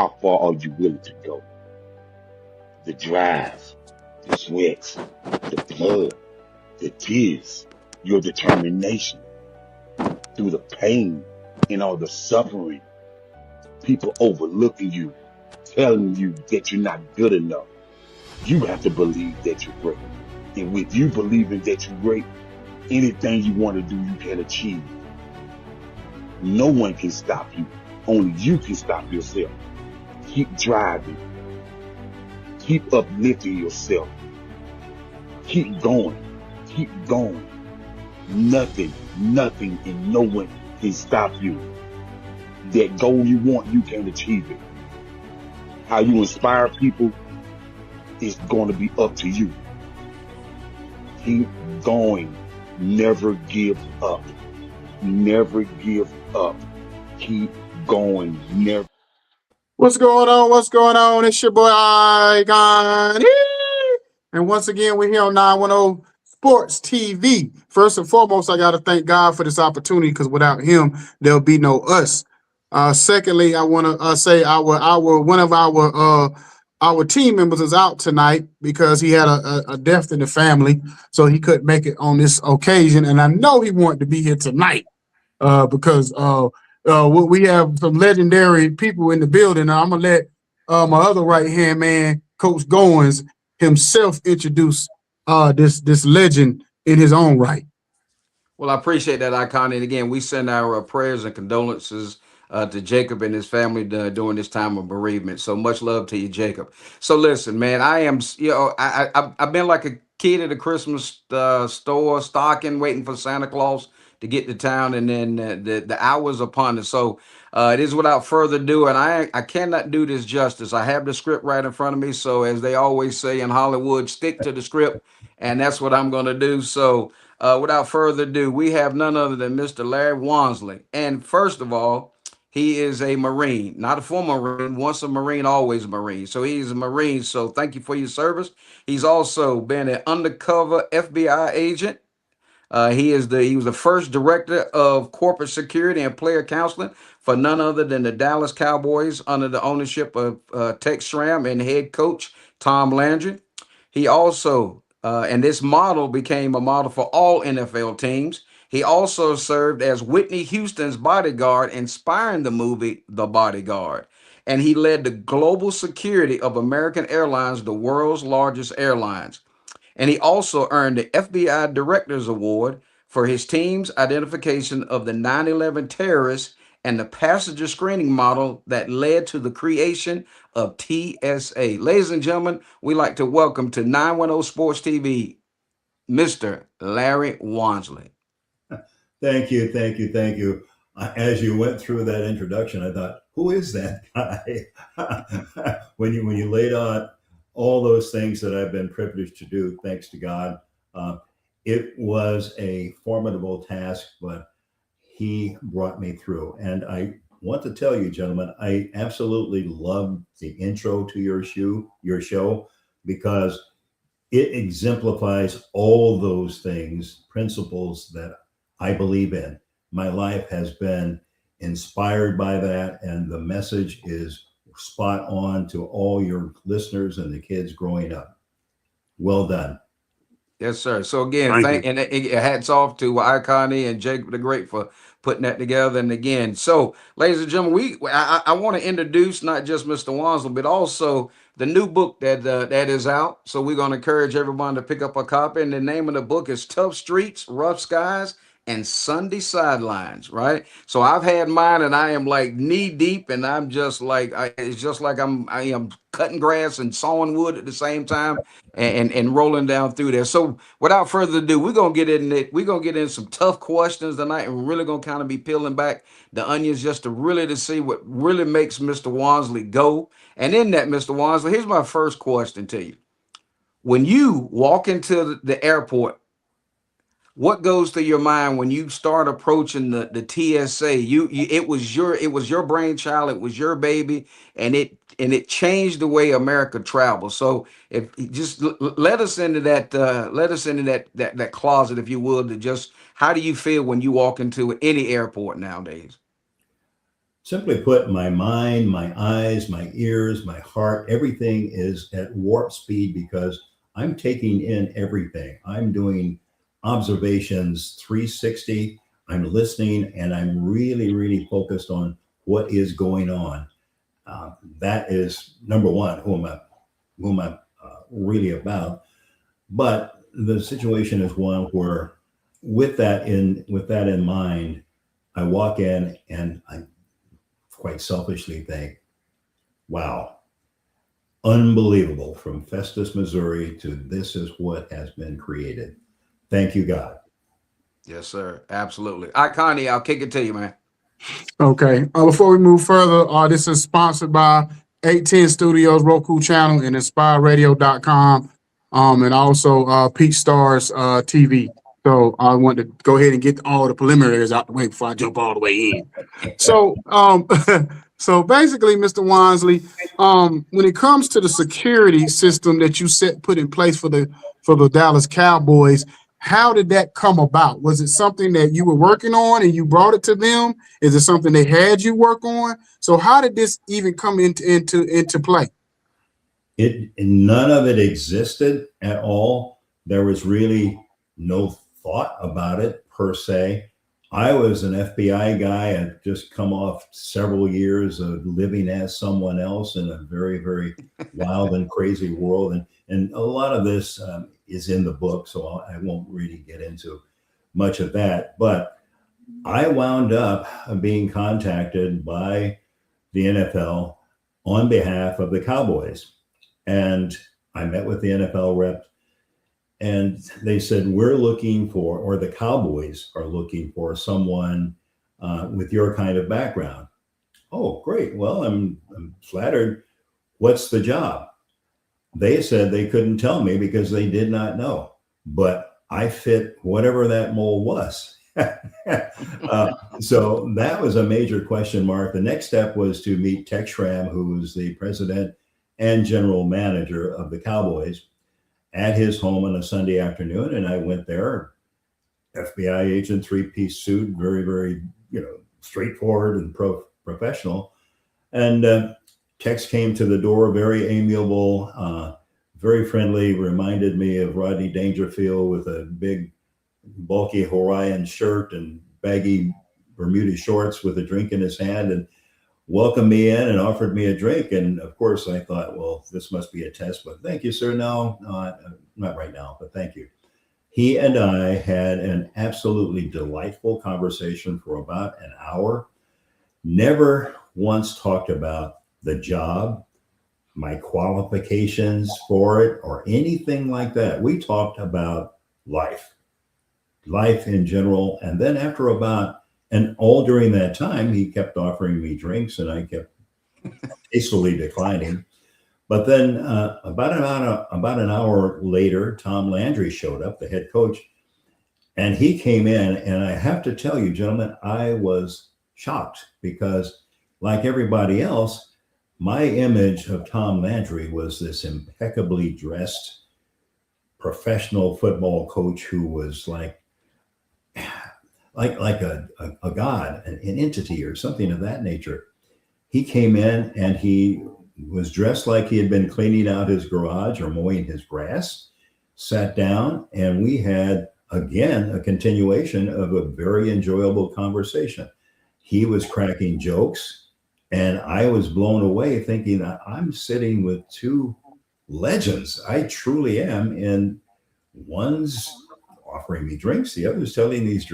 how far are you willing to go? The drive, the sweat, the blood, the tears, your determination through the pain and all the suffering, people overlooking you, telling you that you're not good enough. You have to believe that you're great. And with you believing that you're great, anything you want to do, you can achieve. No one can stop you. Only you can stop yourself. Keep driving. Keep uplifting yourself. Keep going. Keep going. Nothing, and no one can stop you. That goal you want, you can achieve it. How you inspire people is going to be up to you. Keep going. Never give up. Never give up. Keep going. Never. What's going on? What's going on? It's your boy Icon. And once again, we're here on 910 Sports TV. First and foremost, I got to thank God for this opportunity because without him, there'll be no us. Secondly, I want to say one of our team members is out tonight because he had a death in the family, so he couldn't make it on this occasion. And I know he wanted to be here tonight because we have some legendary people in the building. Now, I'm gonna let my other right hand man, Coach Goins, himself introduce this legend in his own right. Well, I appreciate that, Icon. And again, we send our prayers and condolences to Jacob and his family during this time of bereavement. So much love to you, Jacob. So listen, man, I am, I've been like a kid at a Christmas store, stocking, waiting for Santa Claus to get to town, and then the hours upon us. So it is without further ado, and I cannot do this justice. I have the script right in front of me. So as they always say in Hollywood, stick to the script, and that's what I'm going to do. So. Without further ado, we have none other than Mr. Larry Wansley. And first of all, he is a Marine, not a former Marine, once a Marine, always a Marine. So he's a Marine. So thank you for your service. He's also been an undercover FBI agent. He was the first director of corporate security and player counseling for none other than the Dallas Cowboys under the ownership of Tech Schramm and head coach Tom Landry. He also, and this model became a model for all NFL teams. He also served as Whitney Houston's bodyguard, inspiring the movie The Bodyguard. And he led the global security of American Airlines, the world's largest airlines. And he also earned the FBI Director's Award for his team's identification of the 9/11 terrorists and the passenger screening model that led to the creation of TSA. Ladies and gentlemen, we like to welcome to 910 Sports TV, Mr. Larry Wansley. Thank you, thank you, thank you. As you went through that introduction, I thought, who is that guy? when you laid out all those things that I've been privileged to do, thanks to God, it was a formidable task, but he brought me through. And I want to tell you, gentlemen, I absolutely love the intro to your show, because it exemplifies all those things, principles that I believe in. My life has been inspired by that, and the message is spot on to all your listeners and the kids growing up. Well done. Yes, sir. So again, hats off to Iconi and Jake the Great for putting that together. And again, so ladies and gentlemen, I want to introduce not just Mr. Wansley, but also the new book that is out. So we're going to encourage everyone to pick up a copy. And the name of the book is Tough Streets, Rough Skies, and Sunday Sidelines, right? So I've had mine, and I am like knee deep, and I'm just like it's just like I am cutting grass and sawing wood at the same time, and rolling down through there. So without further ado, we're gonna get in it. We're gonna get in some tough questions tonight, and we're really gonna kind of be peeling back the onions just to see what really makes Mr. Wansley go. And in that, Mr. Wansley, here's my first question to you: when you walk into the airport, what goes through your mind when you start approaching the TSA? It was your brainchild, it was your baby, and it changed the way America travels. So if just let us into that closet, if you will, to just how do you feel when you walk into any airport nowadays? Simply put, my mind, my eyes, my ears, my heart, everything is at warp speed because I'm taking in everything. I'm doing observations 360. I'm listening, and I'm really, really focused on what is going on. That is number one, who am I really about. But the situation is one where, with that in mind, I walk in and I quite selfishly think, wow, unbelievable. From Festus, Missouri to this is what has been created. Thank you, God. Yes, sir. Absolutely. Connie, I'll kick it to you, man. Okay. Before we move further, this is sponsored by 810 Studios, Roku channel, and InspireRadio.com, and also Peach Stars TV. So I want to go ahead and get all the preliminaries out the way before I jump all the way in. So, so basically, Mr. Wansley, when it comes to the security system that you put in place for the Dallas Cowboys, how did that come about? Was it something that you were working on and you brought it to them? Is it something they had you work on? So how did this even come into play? None of it existed at all. There was really no thought about it per se. I was an FBI guy. I'd just come off several years of living as someone else in a very, very wild and crazy world. And a lot of this is in the book, so I won't really get into much of that. But I wound up being contacted by the NFL on behalf of the Cowboys. And I met with the NFL rep, and they said, we're looking for, or the Cowboys are looking for someone with your kind of background. Oh, great. Well, I'm flattered. What's the job? They said they couldn't tell me because they did not know, but I fit whatever that mold was. So that was a major question mark. The next step was to meet Tex Schramm, who was the president and general manager of the Cowboys, at his home on a Sunday afternoon. And I went there, FBI agent, three-piece suit, very, very, straightforward and professional. And Tex came to the door, very amiable, very friendly, reminded me of Rodney Dangerfield with a big, bulky Hawaiian shirt and baggy Bermuda shorts with a drink in his hand, and welcomed me in and offered me a drink. And of course, I thought, well, this must be a test, but thank you, sir. No, not right now, but thank you. He and I had an absolutely delightful conversation for about an hour. Never once talked about the job, my qualifications for it, or anything like that. We talked about life in general. And then after and all during that time, he kept offering me drinks and I kept hastily declining. But then about an hour later, Tom Landry showed up, the head coach, and he came in. And I have to tell you, gentlemen, I was shocked because, like everybody else, my image of Tom Landry was this impeccably dressed professional football coach who was like a god, an entity or something of that nature. He came in and he was dressed like he had been cleaning out his garage or mowing his grass, sat down, and we had, again, a continuation of a very enjoyable conversation. He was cracking jokes, and I was blown away thinking that I'm sitting with two legends. I truly am. And one's offering me drinks, the other's telling these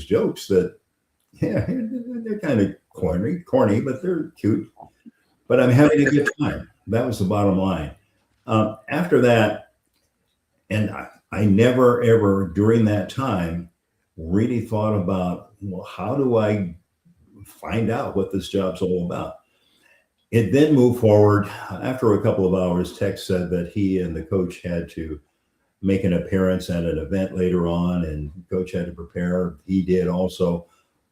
jokes that, yeah, they're kind of corny, but they're cute. But I'm having a good time. That was the bottom line. After that, and I never, ever during that time really thought about, well, how do I find out what this job's all about? It then moved forward. After a couple of hours, Tex said that he and the coach had to make an appearance at an event later on, and coach had to prepare. He did also,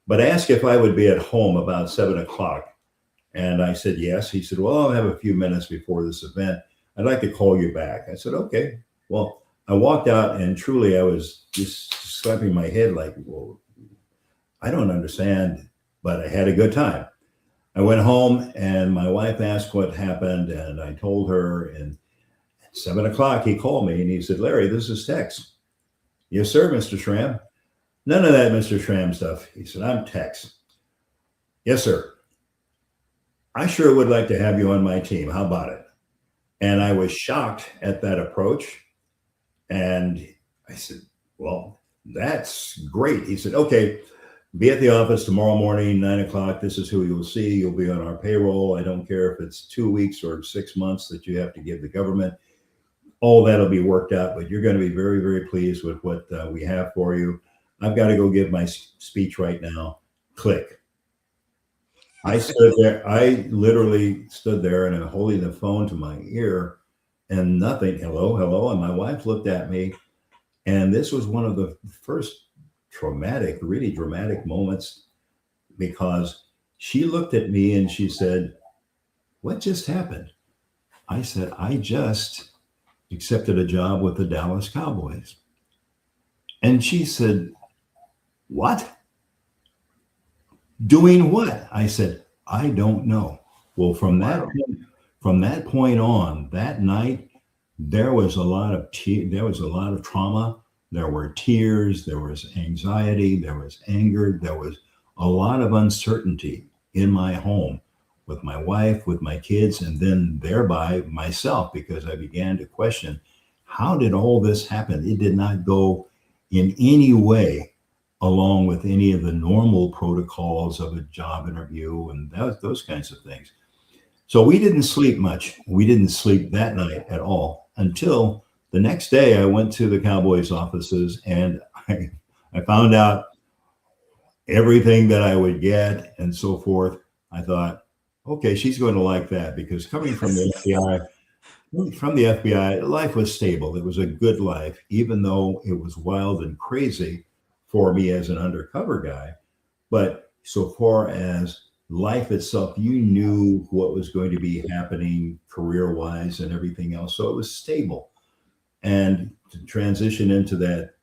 but asked if I would be at home about 7:00. And I said, yes. He said, well, I'll have a few minutes before this event. I'd like to call you back. I said, okay. Well, I walked out and truly I was just slapping my head like, well, I don't understand, but I had a good time. I went home and my wife asked what happened, and I told her. And at 7 o'clock, he called me and he said, "Larry, this is Tex." "Yes, sir, Mr. Schramm." "None of that Mr. Schramm stuff." He said, "I'm Tex." "Yes, sir. I sure would like to have you on my team. How about it?" And I was shocked at that approach. And I said, "Well, that's great." He said, "Okay, be at the office tomorrow morning, 9 o'clock. This is who you'll see. You'll be on our payroll. I don't care if it's 2 weeks or 6 months that you have to give the government. All that'll be worked out, but you're going to be very, very pleased with what we have for you. I've got to go give my speech right now." Click. I stood there. I literally stood there and I'm holding the phone to my ear and nothing. Hello, hello. And my wife looked at me. And this was one of the first really dramatic moments, because she looked at me and she said, "What just happened?" I said, "I just accepted a job with the Dallas Cowboys." And she said, "What? Doing what?" I said, "I don't know." Well, from that point on, that night, there was a lot of trauma. There were tears, there was anxiety, there was anger, there was a lot of uncertainty in my home with my wife, with my kids, and then thereby myself, because I began to question, how did all this happen? It did not go in any way along with any of the normal protocols of a job interview and those kinds of things. So we didn't sleep much. We didn't sleep that night at all until the next day. I went to the Cowboys offices and I found out everything that I would get and so forth. I thought, okay, she's going to like that, because coming from the FBI, life was stable. It was a good life, even though it was wild and crazy for me as an undercover guy. But so far as life itself, you knew what was going to be happening career-wise and everything else. So it was stable. And to transition into that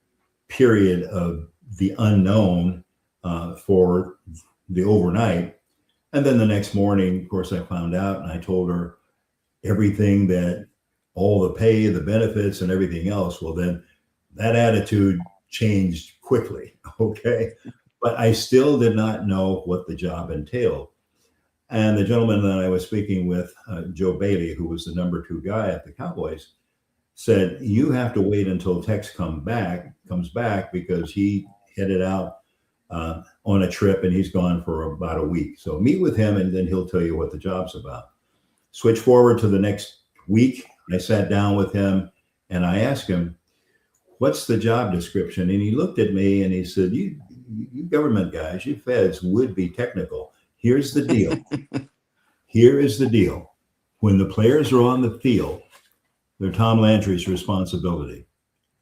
period of the unknown for the overnight. And then the next morning, of course, I found out and I told her everything, that all the pay, the benefits and everything else. Well, then that attitude changed quickly. Okay. But I still did not know what the job entailed. And the gentleman that I was speaking with, Joe Bailey, who was the #2 guy at the Cowboys, said, "You have to wait until Tex comes back because he headed out on a trip and he's gone for about a week. So meet with him and then he'll tell you what the job's about." Switch forward to the next week. I sat down with him and I asked him, "What's the job description?" And he looked at me and he said, you government guys, you feds would be technical. Here's the deal. Here is the deal. When the players are on the field, they're Tom Landry's responsibility.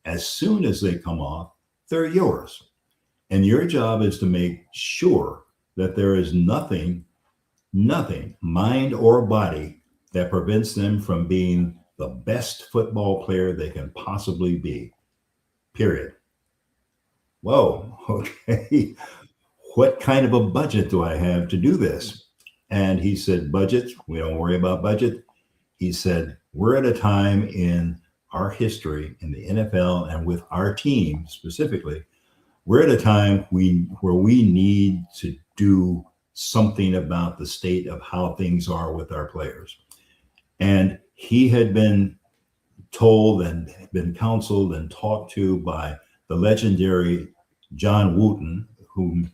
As soon as they come off, they're yours. And your job is to make sure that there is nothing, mind or body, that prevents them from being the best football player they can possibly be. Period. Whoa, okay. What kind of a budget do I have to do this? And he said, "Budget, we don't worry about budget." He said, "We're at a time in our history in the NFL and with our team specifically, we're at a time where we need to do something about the state of how things are with our players." And he had been told and been counseled and talked to by the legendary John Wooten, whom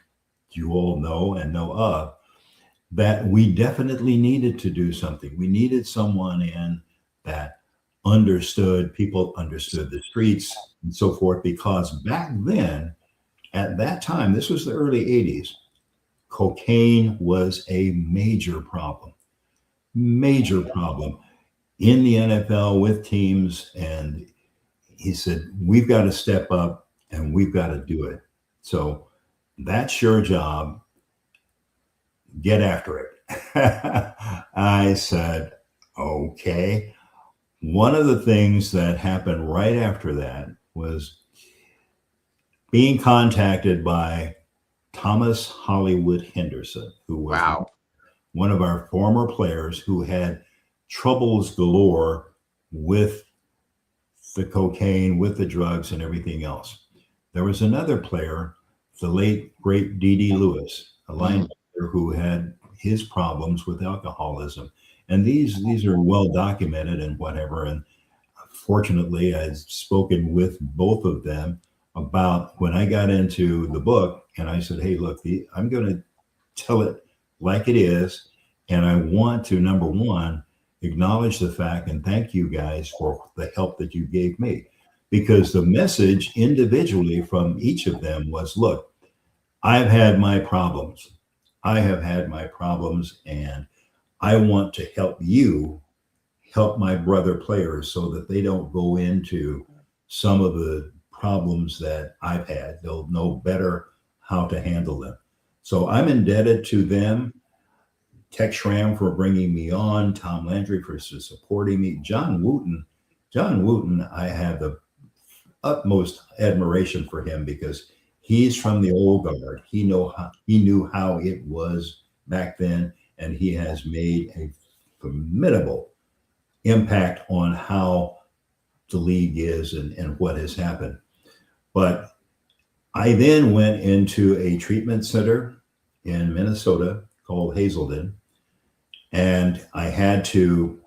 you all know and know of, that we definitely needed to do something. We needed someone in that people understood the streets and so forth, because back then, at that time, this was the early 80s, cocaine was a major problem in the NFL with teams. And he said, "We've got to step up and we've got to do it. So that's your job. Get after it." I said, okay. One of the things that happened right after that was being contacted by Thomas Hollywood Henderson, who was one of our former players who had troubles galore with the cocaine, with the drugs and everything else. There was another player, the late, great D.D. Lewis, a linebacker who had his problems with alcoholism. And these are well documented and whatever. And fortunately, I've spoken with both of them about when I got into the book, and I said, hey, look, I'm going to tell it like it is. And I want to, number one, acknowledge the fact and thank you guys for the help that you gave me. Because the message individually from each of them was, look, I've had my problems. I have had my problems, and I want to help you help my brother players so that they don't go into some of the problems that I've had. They'll know better how to handle them. So I'm indebted to them. Tech Schramm for bringing me on, Tom Landry for supporting me, John Wooten, I have the utmost admiration for him because he's from the old guard. He knew how it was back then, and he has made a formidable impact on how the league is and what has happened. But I then went into a treatment center in Minnesota called Hazelden, and I had to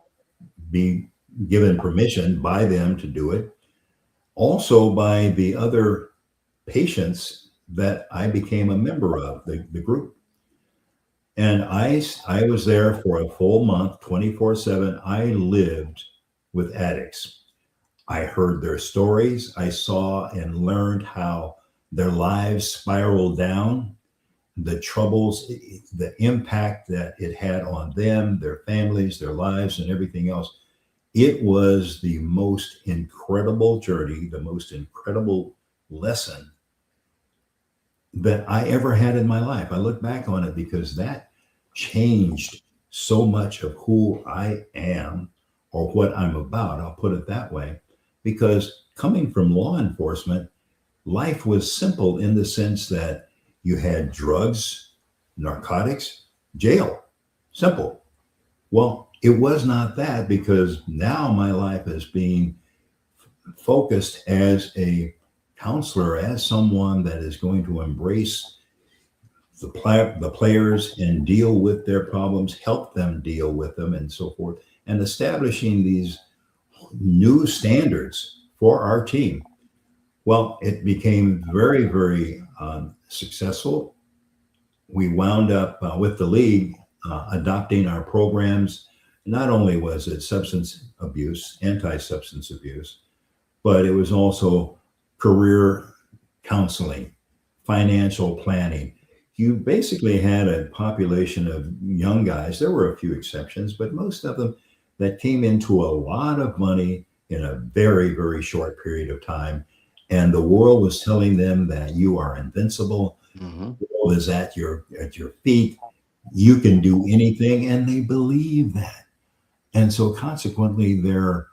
be given permission by them to do it. Also by the other patients that I became a member of, the group. And I was there for a full month, 24/7. I lived with addicts. I heard their stories. I saw and learned how their lives spiraled down, the troubles, the impact that it had on them, their families, their lives, and everything else. It was the most incredible journey, the most incredible lesson that I ever had in my life. I look back on it because that changed so much of who I am or what I'm about. I'll put it that way. Because coming from law enforcement, life was simple in the sense that you had drugs, narcotics, jail. Simple. Well, it was not that, because now my life is being focused as a counselor, as someone that is going to embrace the players and deal with their problems, help them deal with them, and so forth, and establishing these new standards for our team. Well, it became very, very successful. We wound up with the league adopting our programs. Not only was it substance abuse, anti-substance abuse, but it was also career counseling, financial planning. You basically had a population of young guys. There were a few exceptions, but most of them that came into a lot of money in a very, very short period of time. And the world was telling them that you are invincible. The world is at your feet. You can do anything. And they believe that. And so consequently, their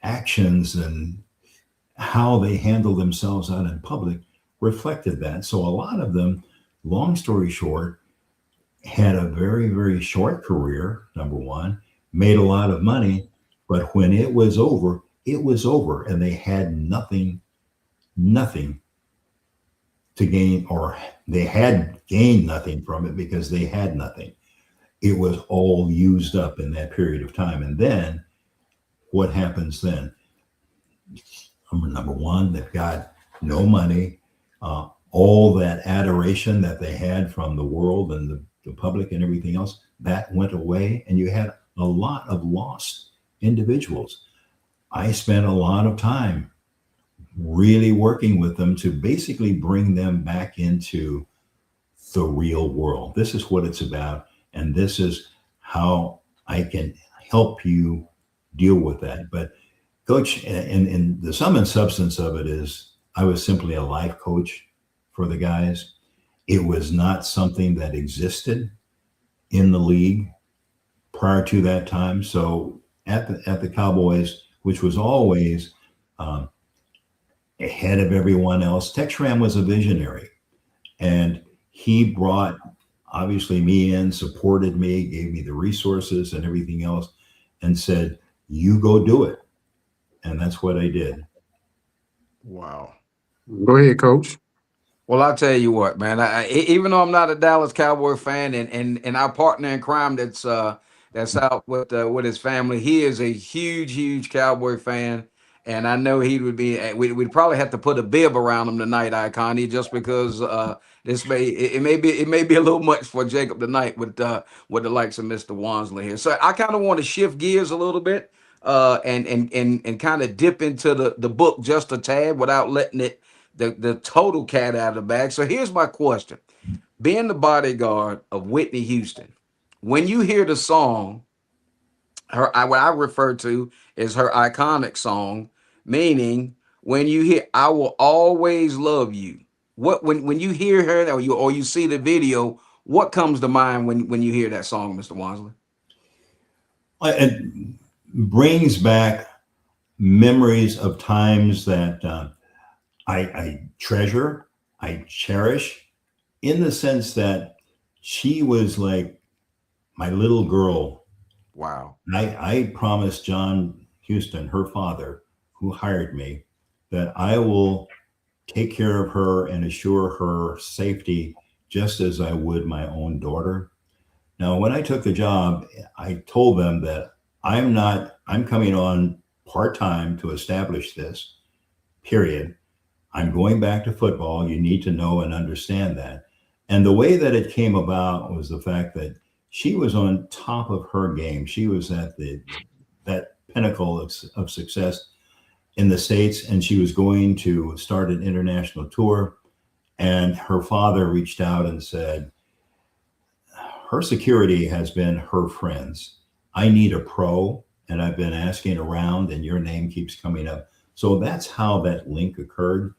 actions and how they handle themselves out in public reflected that. So a lot of them, long story short, had a very, very short career, number one, made a lot of money, but when it was over, and they had nothing to gain, or they had gained nothing from it because they had nothing. It was all used up in that period of time. And then what happens then? Number one, they've got no money. All that adoration that they had from the world and the public and everything else, that went away. And you had a lot of lost individuals. I spent a lot of time really working with them to basically bring them back into the real world. This is what it's about. And this is how I can help you deal with that. But Coach, and the sum and substance of it is I was simply a life coach for the guys. It was not something that existed in the league prior to that time. So at the Cowboys, which was always ahead of everyone else, Tech Schramm was a visionary, and he brought obviously me in, supported me, gave me the resources and everything else, and said, you go do it. And that's what I did. Wow. Go ahead, Coach. Well, I'll tell you what, man. Even though I'm not a Dallas Cowboy fan, and our partner in crime that's out with his family, he is a huge Cowboy fan, and I know he would be. We'd probably have to put a bib around him tonight, Iconi, just because it may be a little much for Jacob tonight with the likes of Mr. Wansley here. So I kind of want to shift gears a little bit, and kind of dip into the book just a tad without letting it the total cat out of the bag. So here's my question. Being the bodyguard of Whitney Houston, when you hear the song, what I refer to as her iconic song, meaning when you hear "I Will Always Love You," when you hear her or you see the video, what comes to mind when you hear that song, Mr. Wansley? It brings back memories of times that I treasure, I cherish, in the sense that she was like my little girl. Wow. I promised John Houston, her father, who hired me, that I will take care of her and assure her safety just as I would my own daughter. Now, when I took the job, I told them that I'm coming on part-time to establish this, period. I'm going back to football. You need to know and understand that. And the way that it came about was the fact that she was on top of her game. She was at that pinnacle of success in the States, and she was going to start an international tour. And her father reached out and said, her security has been her friends. I need a pro, and I've been asking around, and your name keeps coming up. So that's how that link occurred.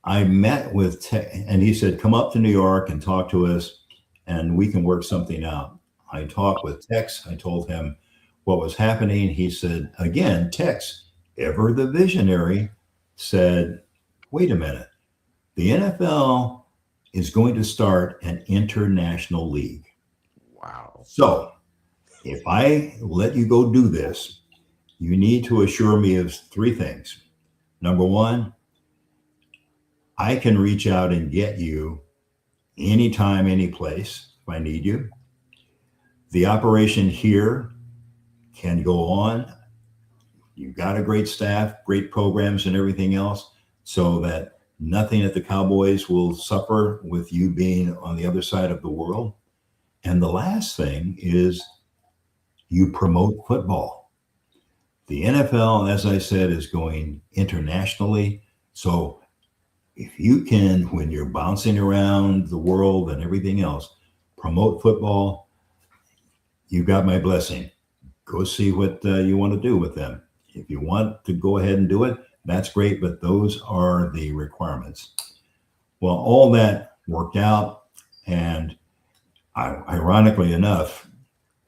I met with and he said, come up to New York and talk to us, and we can work something out. I talked with Tex. I told him what was happening. He said, again, Tex, ever the visionary, said, wait a minute. The NFL is going to start an international league. Wow. So if I let you go do this, you need to assure me of three things. Number one, I can reach out and get you anytime, any place if I need you. The operation here can go on. You've got a great staff, great programs and everything else, so that nothing at the Cowboys will suffer with you being on the other side of the world. And the last thing is you promote football. The NFL, as I said, is going internationally. So if you can, when you're bouncing around the world and everything else, promote football, you got my blessing. Go see what you want to do with them. If you want to go ahead and do it, that's great, but those are the requirements. Well, all that worked out, and ironically enough,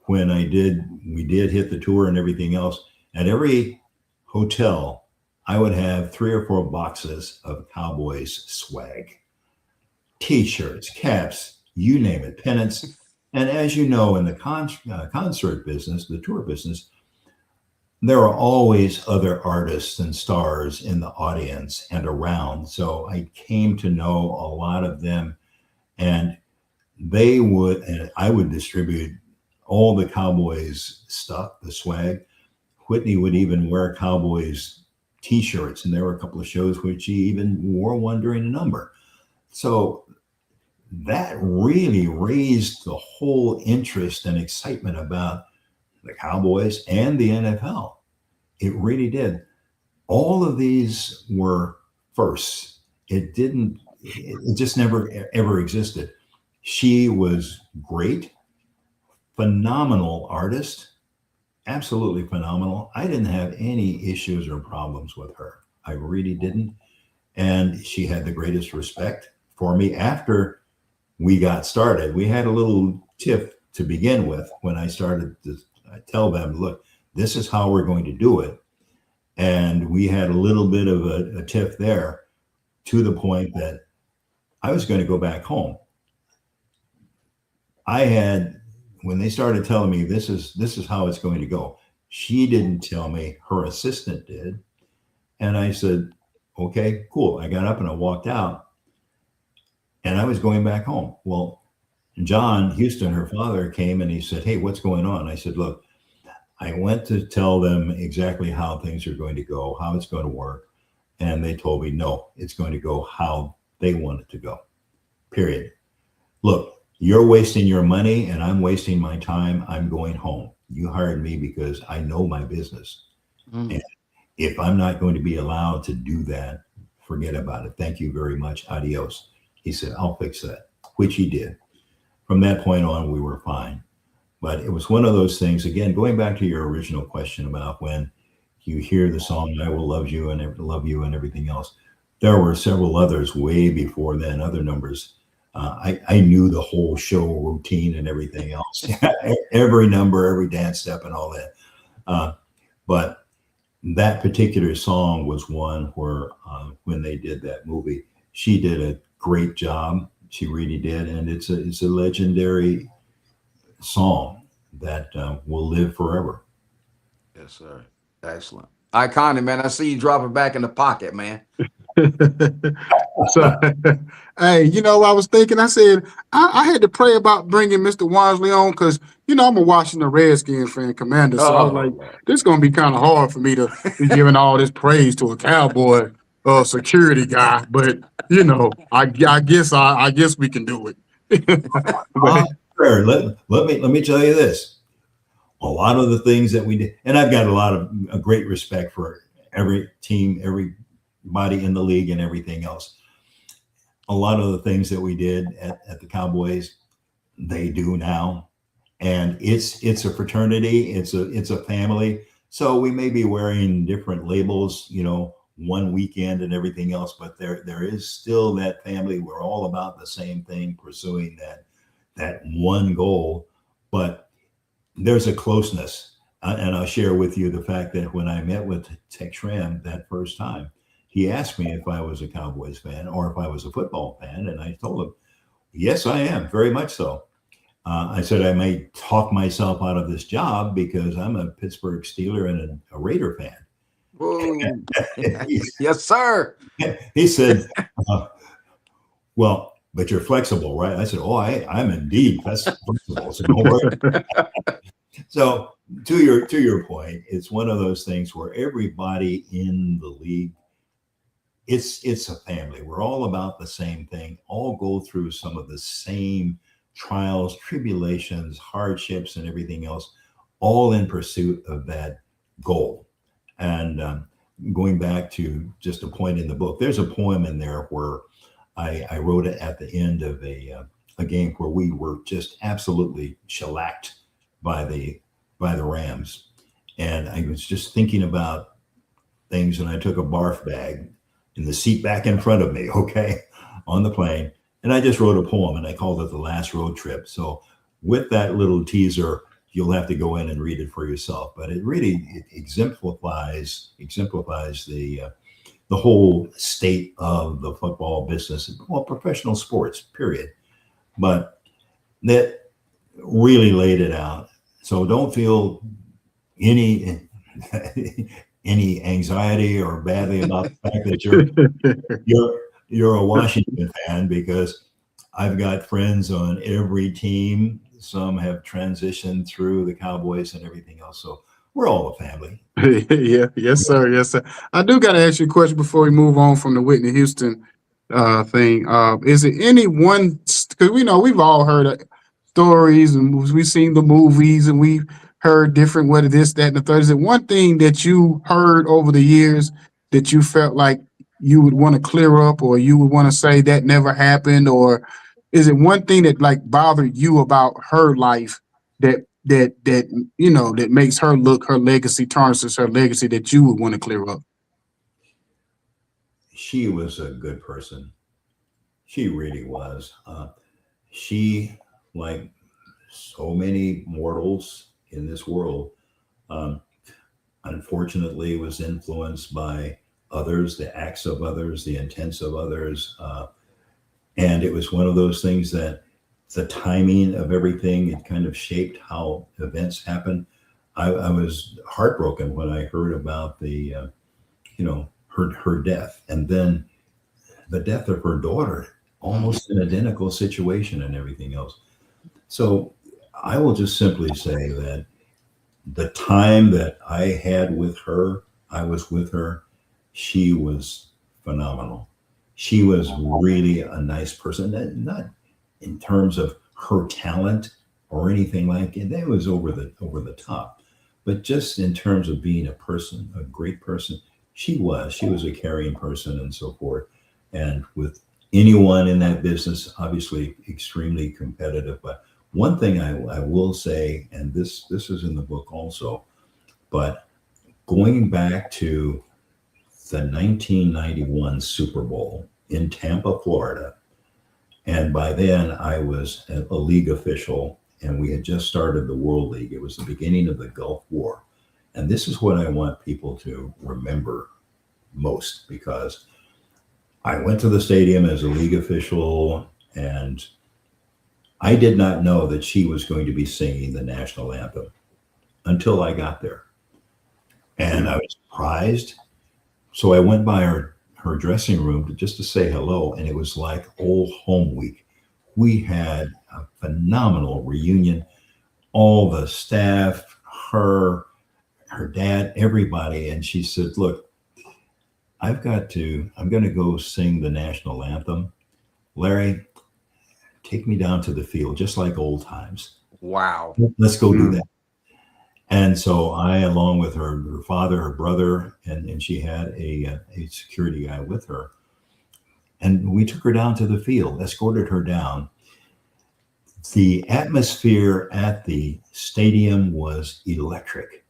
when we did hit the tour and everything else, at every hotel, I would have 3 or 4 boxes of Cowboys swag, T-shirts, caps, you name it, pennants. And as you know, in the concert business, the tour business, there are always other artists and stars in the audience and around. So I came to know a lot of them, and I would distribute all the Cowboys stuff, the swag. Whitney would even wear Cowboys T-shirts, and there were a couple of shows which he even wore one during a number. So that really raised the whole interest and excitement about the Cowboys and the NFL. It really did. All of these were firsts. It just never ever existed. She was great, phenomenal artist, absolutely phenomenal. I didn't have any issues or problems with her. I really didn't. And she had the greatest respect for me. After we got started, we had a little tiff to begin with when I started to tell them, look, this is how we're going to do it. And we had a little bit of a tiff there, to the point that I was going to go back home. I had, when they started telling me this is how it's going to go, she didn't tell me, her assistant did. And I said, okay, cool. I got up and I walked out and I was going back home. Well, John Houston, her father, came and he said, hey, what's going on? I said, look, I went to tell them exactly how things are going to go, how it's going to work. And they told me, no, it's going to go how they want it to go, period. Look, you're wasting your money and I'm wasting my time. I'm going home. You hired me because I know my business. And if I'm not going to be allowed to do that, forget about it. Thank you very much. Adios. He said, I'll fix that, which he did. From that point on, we were fine. But it was one of those things, again, going back to your original question about when you hear the song, I Will Love You and everything else. There were several others way before then, other numbers. I knew the whole show routine and everything else, every number, every dance step and all that. But that particular song was one where when they did that movie, she did a great job. She really did. And it's a legendary song that will live forever. Yes, sir. Excellent. Iconic, man. I see you dropping back in the pocket, man. So, hey, I was thinking, I said, I had to pray about bringing Mr. Wansley on because, I'm a Washington Redskins fan, Commander. So I was like, this is going to be kind of hard for me to be giving all this praise to a Cowboy security guy. But, I guess we can do it. Sure. Let me tell you this. A lot of the things that we did, and I've got a great respect for every team, everybody in the league and everything else. A lot of the things that we did at the Cowboys, they do now. And it's a fraternity, it's a family. So we may be wearing different labels, one weekend and everything else, but there is still that family. We're all about the same thing, pursuing that one goal. But there's a closeness. And I'll share with you the fact that when I met with Tech Schramm that first time, he asked me if I was a Cowboys fan or if I was a football fan. And I told him, yes, I am, very much so. I said, I may talk myself out of this job because I'm a Pittsburgh Steeler and a Raider fan. Yes, sir. He said, well, but you're flexible, right? I said, I'm indeed flexible. So don't worry. So to your point, it's one of those things where everybody in the league, it's a family. We're all about the same thing, all go through some of the same trials, tribulations, hardships, and everything else, all in pursuit of that goal. And going back to just a point in the book, there's a poem in there where I wrote it at the end of a game where we were just absolutely shellacked by the Rams. And I was just thinking about things, and I took a barf bag in the seat back in front of me, on the plane. And I just wrote a poem, and I called it The Last Road Trip. So with that little teaser, you'll have to go in and read it for yourself. But it really exemplifies the whole state of the football business, well, professional sports, period. But that really laid it out. So don't feel any anxiety or badly about the fact that you're a Washington fan, because I've got friends on every team. Some have transitioned through the Cowboys and everything else. So we're all a family. Yeah, yes, sir. Yes, sir. I do got to ask you a question before we move on from the Whitney Houston thing. Is it any one, because we know we've all heard stories and we've seen the movies and we've heard different, whether this, that, and the third. Is it one thing that you heard over the years that you felt like you would want to clear up, or you would want to say that never happened? Or is it one thing that like bothered you about her life that makes her look, her legacy, tarnishes her legacy, that you would want to clear up? She was a good person. She really was. She, like so many mortals in this world, unfortunately was influenced by others, the acts of others, the intents of others. And it was one of those things that the timing of everything. It kind of shaped how events happen. I was heartbroken when I heard about the, her death, and then the death of her daughter, almost an identical situation and everything else. So I will just simply say that the time that I had with her, I was with her. She was phenomenal. She was really a nice person, not in terms of her talent or anything like it. That was over the top, but just in terms of being a person, a great person, she was a caring person and so forth. And with anyone in that business, obviously extremely competitive. But one thing I will say, and this is in the book also, but going back to the 1991 Super Bowl in Tampa, Florida, and by then I was a league official, and we had just started the World League. It was the beginning of the Gulf War. And this is what I want people to remember most, because I went to the stadium as a league official, and I did not know that she was going to be singing the national anthem until I got there. And I was surprised. So I went by her dressing room just to say hello, and it was like old home week. We had a phenomenal reunion. All the staff, her dad, everybody. And she said, look, I'm going to go sing the national anthem. Larry, take me down to the field, just like old times. Wow. Let's go do that. And so I, along with her father, her brother, and she had a security guy with her. And we took her down to the field, escorted her down. The atmosphere at the stadium was electric,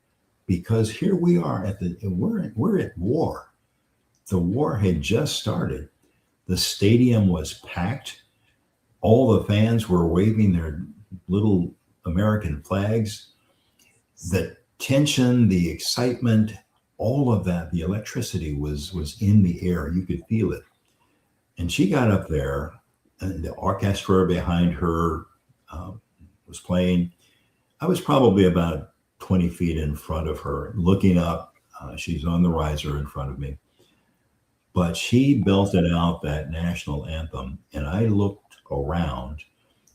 because here we are we're at war. The war had just started. The stadium was packed. All the fans were waving their little American flags. The tension, the excitement, all of that, the electricity was in the air. You could feel it. And she got up there, and the orchestra behind her was playing. I was probably about 20 feet in front of her, looking up. She's on the riser in front of me. But she belted out that national anthem, and I looked around.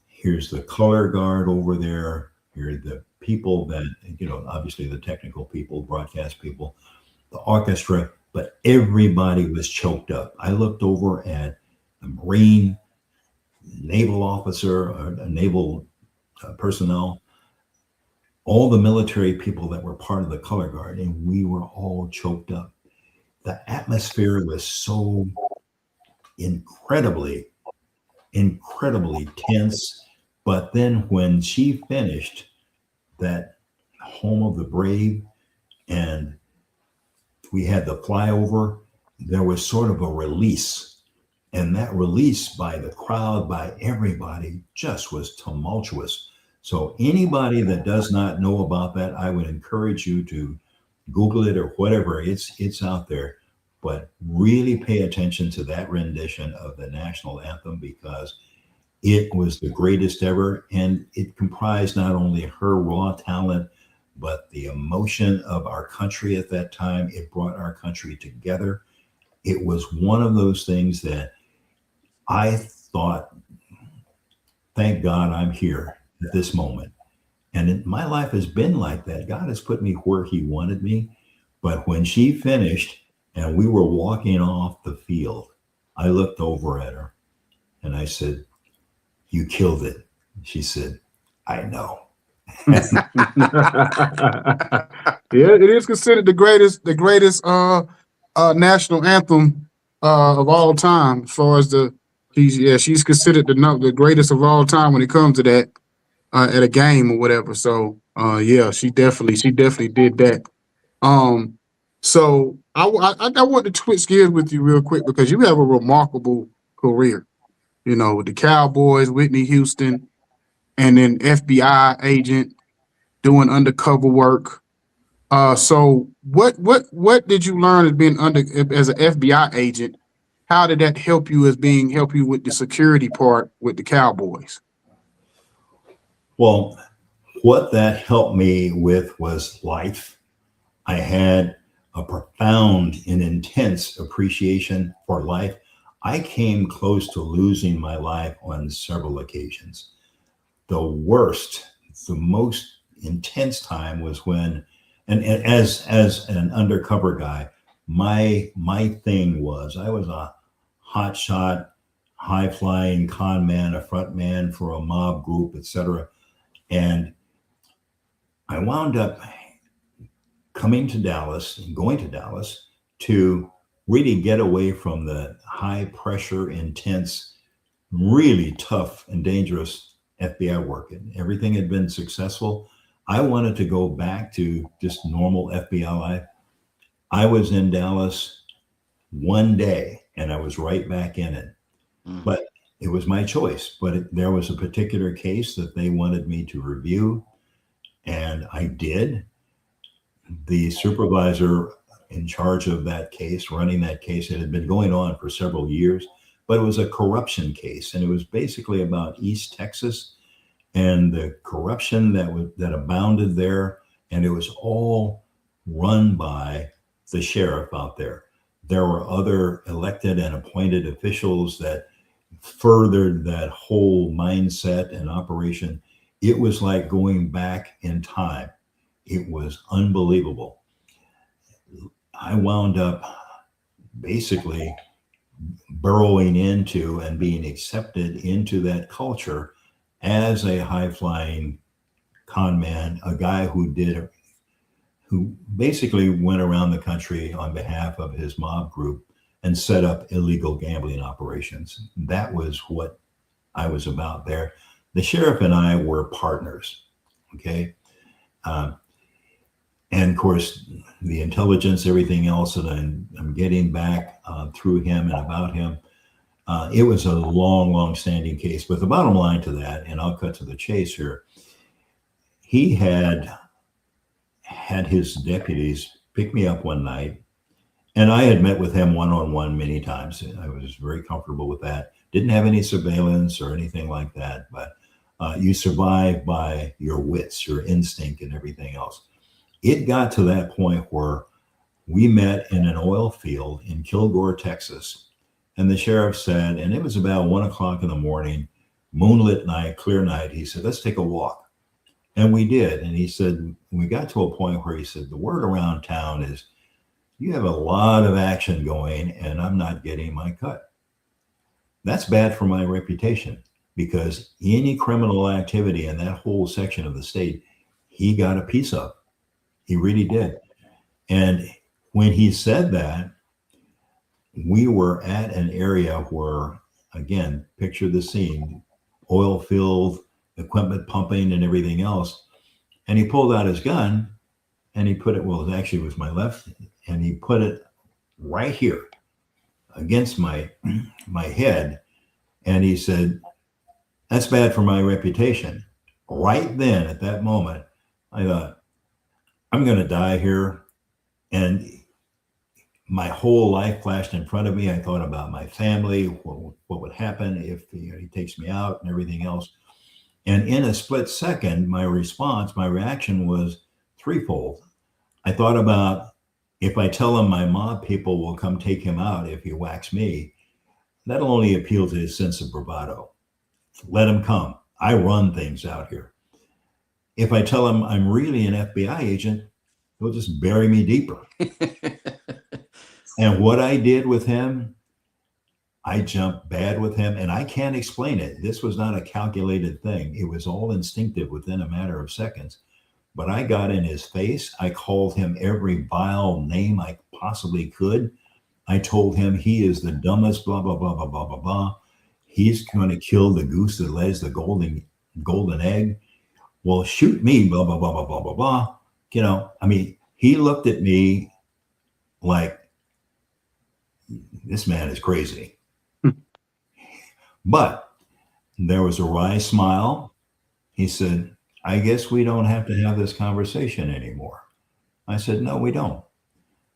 Here's the color guard over there. Here are the people that, obviously the technical people, broadcast people, the orchestra, but everybody was choked up. I looked over at a Marine, naval officer, a naval personnel, all the military people that were part of the color guard, and we were all choked up. The atmosphere was so incredibly tense. But then when she finished that Home of the Brave and we had the flyover, there was sort of a release. And that release by the crowd, by everybody, just was tumultuous. So anybody that does not know about that, I would encourage you to Google it or whatever. It's out there. But really pay attention to that rendition of the national anthem, because it was the greatest ever. And it comprised not only her raw talent, but the emotion of our country at that time. It brought our country together. It was one of those things that I thought, thank God I'm here at this moment. And my life has been like that. God has put me where he wanted me. But when she finished and we were walking off the field, I looked over at her and I said, "You killed it." She said, "I know." Yeah, it is considered the greatest national anthem of all time. As far as she's considered the greatest of all time when it comes to that at a game or whatever. So yeah, she definitely did that. So I want to twist gears with you real quick, because you have a remarkable career. With the Cowboys, Whitney Houston, and then FBI agent doing undercover work. So what did you learn as an FBI agent? How did that help you with the security part with the Cowboys? Well, what that helped me with was life. I had a profound and intense appreciation for life. I came close to losing my life on several occasions. The worst, the most intense time was when, and as an undercover guy, my thing was I was a hotshot, high flying con man, a front man for a mob group, etc. And I wound up coming to Dallas and going to Dallas to really get away from the high pressure, intense, really tough and dangerous FBI work. And everything had been successful. I wanted to go back to just normal FBI life. I was in Dallas one day and I was right back in it. But it was my choice. But there was a particular case that they wanted me to review, and I did. The supervisor in charge of that case, running that case, it had been going on for several years, but it was a corruption case, and it was basically about East Texas and the corruption that abounded there, and it was all run by the sheriff out there. There were other elected and appointed officials that furthered that whole mindset and operation. It was like going back in time. It was unbelievable. I wound up basically burrowing into and being accepted into that culture as a high-flying con man, a guy who basically went around the country on behalf of his mob group and set up illegal gambling operations. That was what I was about there. The sheriff and I were partners, okay? And of course, the intelligence, everything else that I'm getting back through him and about him, it was a long standing case. But the bottom line to that, and I'll cut to the chase here, he had his deputies pick me up one night, and I had met with him one-on-one many times. I was very comfortable with that. Didn't have any surveillance or anything like that, but you survive by your wits, your instinct, and everything else. It got to that point where we met in an oil field in Kilgore, Texas. And the sheriff said, and it was about 1 o'clock in the morning, moonlit night, clear night. He said, let's take a walk. And we did. And he said, we got to a point where he said, the word around town is, you have a lot of action going and I'm not getting my cut. That's bad for my reputation, because any criminal activity in that whole section of the state, he got a piece of. He really did. And when he said that, we were at an area where, again, picture the scene, oil field, equipment pumping and everything else. And he pulled out his gun and he put it, well, actually it was my left, and he put it right here against my head. And he said, that's bad for my reputation. Right then, at that moment, I thought, I'm going to die here. And my whole life flashed in front of me. I thought about my family, what would happen if he takes me out and everything else. And in a split second, my reaction was threefold. I thought about, if I tell him my mob people will come take him out if he whacks me, that'll only appeal to his sense of bravado. Let him come. I run things out here. If I tell him I'm really an FBI agent, he'll just bury me deeper. And what I did with him, I jumped bad with him, and I can't explain it. This was not a calculated thing. It was all instinctive within a matter of seconds. But I got in his face. I called him every vile name I possibly could. I told him he is the dumbest, blah, blah, blah, blah, blah, blah, blah. He's going to kill the goose that lays the golden egg. Well, shoot me, blah, blah, blah, blah, blah, blah, blah. You know, I mean, he looked at me like, this man is crazy. But there was a wry smile. He said, I guess we don't have to have this conversation anymore. I said, no, we don't.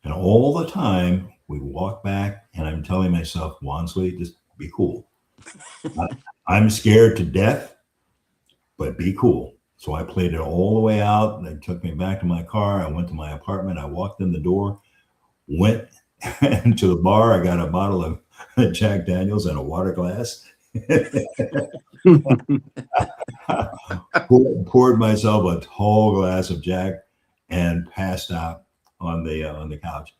And all the time we walk back and I'm telling myself, Wansley, just be cool. I'm scared to death, but be cool. So I played it all the way out. And they took me back to my car. I went to my apartment. I walked in the door, went to the bar. I got a bottle of Jack Daniels and a water glass. poured myself a tall glass of Jack and passed out on the couch.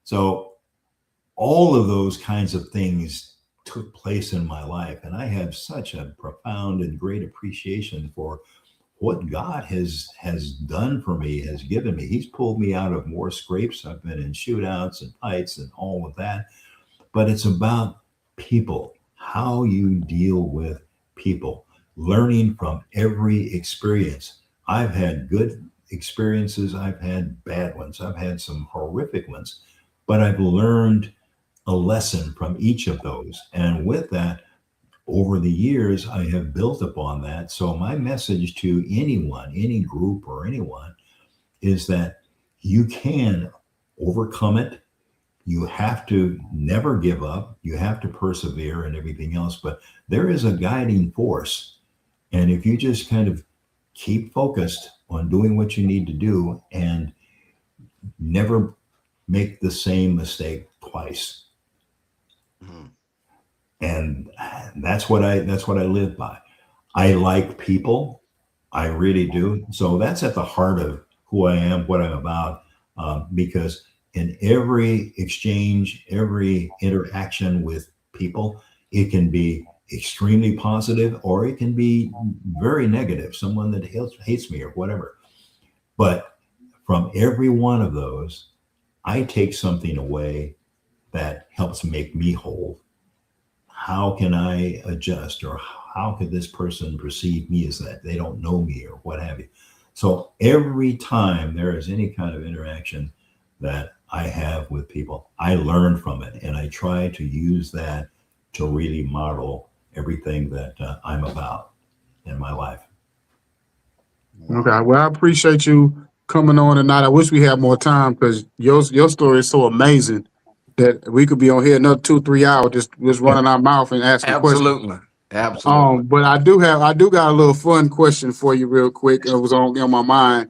So all of those kinds of things took place in my life, and I have such a profound and great appreciation for what God has done for me, has given me. He's pulled me out of more scrapes. I've been in shootouts and fights and all of that. But it's about people, how you deal with people, learning from every experience. I've had good experiences. I've had bad ones. I've had some horrific ones, but I've learned a lesson from each of those. And with that, over the years, I have built upon that. So my message to anyone, any group or anyone, is that you can overcome it. You have to never give up. You have to persevere and everything else. But there is a guiding force. And if you just kind of keep focused on doing what you need to do and never make the same mistake twice. Mm-hmm. And that's what I live by. I like people. I really do. So that's at the heart of who I am, what I'm about, because in every exchange, every interaction with people, it can be extremely positive or it can be very negative, someone that hates me or whatever. But from every one of those, I take something away that helps make me whole. How can I adjust, or how could this person perceive me as that? They don't know me or what have you. So every time there is any kind of interaction that I have with people, I learn from it, and I try to use that to really model everything that I'm about in my life. Okay, well, I appreciate you coming on tonight. I wish we had more time because your story is so amazing that we could be on here another 2-3 hours just running our mouth and asking Absolutely. questions. Absolutely. But I do got a little fun question for you real quick. It was on my mind.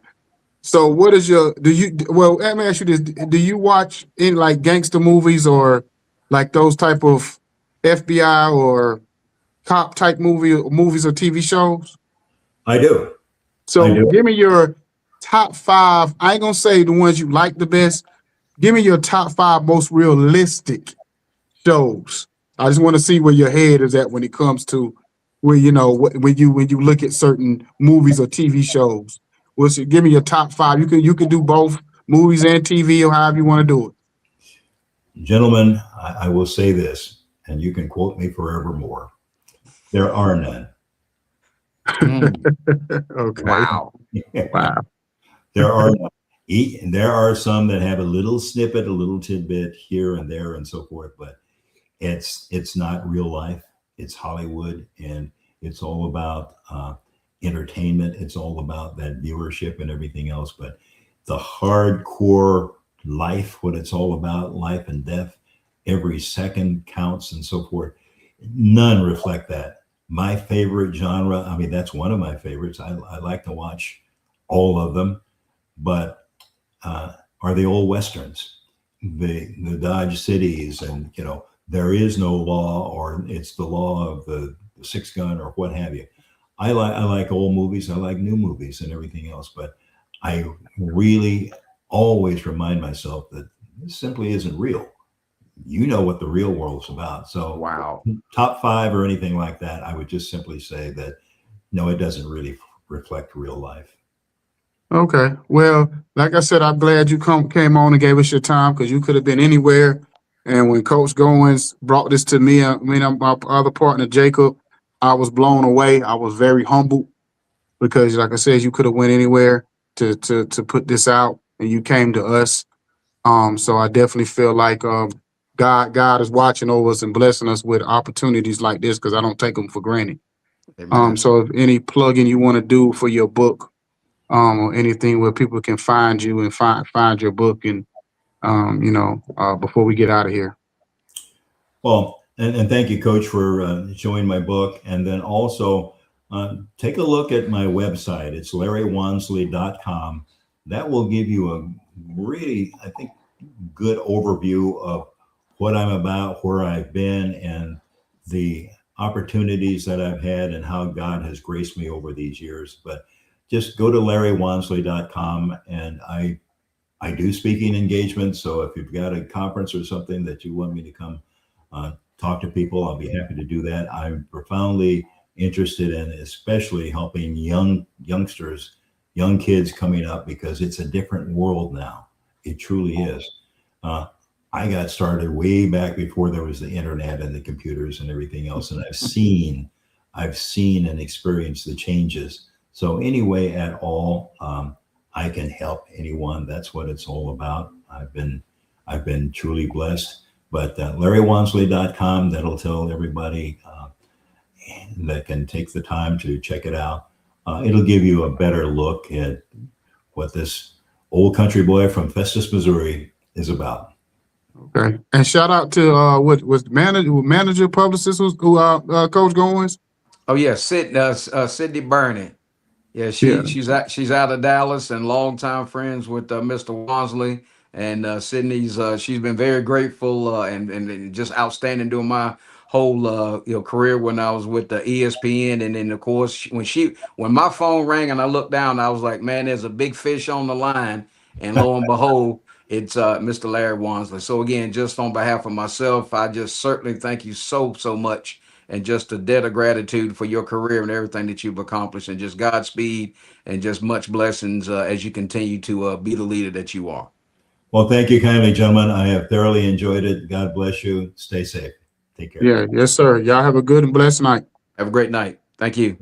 So what is let me ask you this. Do you watch any like gangster movies or like those type of FBI or cop type movies or TV shows? I do. So give me your top 5. I ain't gonna say the ones you like the best. Give me your top 5 most realistic shows. I just want to see where your head is at when it comes to where when you look at certain movies or TV shows. Give me your top 5. You can do both movies and TV or however you want to do it. Gentlemen, I will say this, and you can quote me forevermore. There are none. Okay. Wow. Wow. There are some that have a little snippet, a little tidbit here and there and so forth, but it's not real life. It's Hollywood, and it's all about entertainment. It's all about that viewership and everything else. But the hardcore life, what it's all about, life and death, every second counts and so forth, none reflect that. My favorite genre, I mean, that's one of my favorites. I like to watch all of them, but are the old Westerns, the Dodge Cities, and, there is no law, or it's the law of the six gun or what have you. I like old movies. I like new movies and everything else, but I really always remind myself that this simply isn't real. You know what the real world's about. So wow. Top 5 or anything like that, I would just simply say that, no, it doesn't really reflect real life. Okay. Well, like I said, I'm glad you came on and gave us your time because you could have been anywhere. And when Coach Goins brought this to me, my other partner, Jacob, I was blown away. I was very humbled because, like I said, you could have went anywhere to put this out, and you came to us. So I definitely feel like God is watching over us and blessing us with opportunities like this because I don't take them for granted. So if any plugging you want to do for your book, or anything where people can find you and find your book, and before we get out of here. Well, and thank you, Coach, for showing my book. And then also, take a look at my website. It's larrywansley.com. That will give you a really, I think, good overview of what I'm about, where I've been, and the opportunities that I've had and how God has graced me over these years. But just go to larrywansley.com, and I do speaking engagements. So if you've got a conference or something that you want me to come talk to people, I'll be happy to do that. I'm profoundly interested in especially helping youngsters, young kids coming up, because it's a different world now. It truly is. I got started way back before there was the internet and the computers and everything else, and I've seen and experienced the changes. So any way at all, I can help anyone. That's what it's all about. I've been truly blessed. But larrywansley.com, that'll tell everybody that can take the time to check it out. It'll give you a better look at what this old country boy from Festus, Missouri is about. Okay. And shout out to what was manager publicist who Coach Goins? Oh yeah, Sydney Burney. Yeah, she's out of Dallas and longtime friends with Mr. Wansley. And Sydney's she's been very grateful and just outstanding during my whole career when I was with the ESPN. And then of course when my phone rang and I looked down, I was like, man, there's a big fish on the line. And lo and behold, it's Mr. Larry Wansley. So again, just on behalf of myself, I just certainly thank you so much, and just a debt of gratitude for your career and everything that you've accomplished, and just Godspeed and just much blessings as you continue to be the leader that you are. Well, thank you kindly, gentlemen. I have thoroughly enjoyed it. God bless you. Stay safe. Take care. Yeah, yes, sir. Y'all have a good and blessed night. Have a great night. Thank you.